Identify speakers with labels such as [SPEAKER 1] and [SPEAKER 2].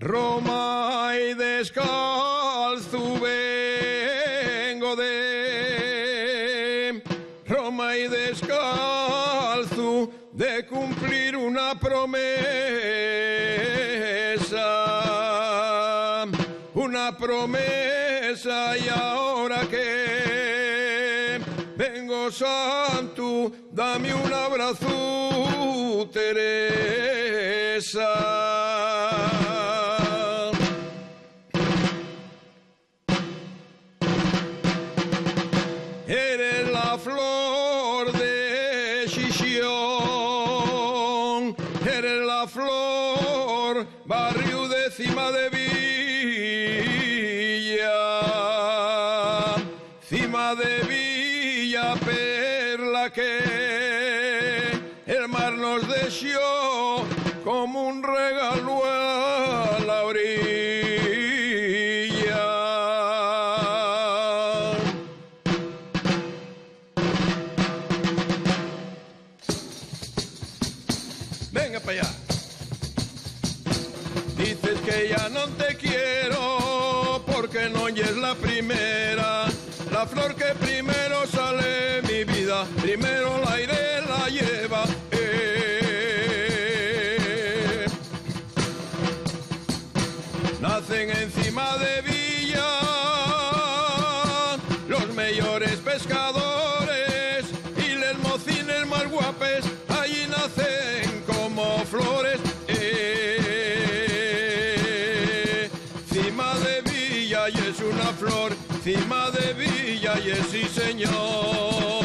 [SPEAKER 1] Roma y descalzo vengo de Roma y descalzo de cumplir una promesa y ahora que vengo santo, dame un abrazo, Teresa. Eres la flor de Chichión, eres la flor, barrio de Cima de Villa, Cima de Villa, perla que el mar nos deseó como un regalo a la orilla. Venga para allá. Dices que ya no te quiero porque no es la primera, la flor que primero sale mi vida, primero el aire la lleva. Nacen encima de Villa los mejores pescadores y les mocines más guapes, allí nacen como flores. Cima de Villa y es una flor, Cima de Villa y es sí señor.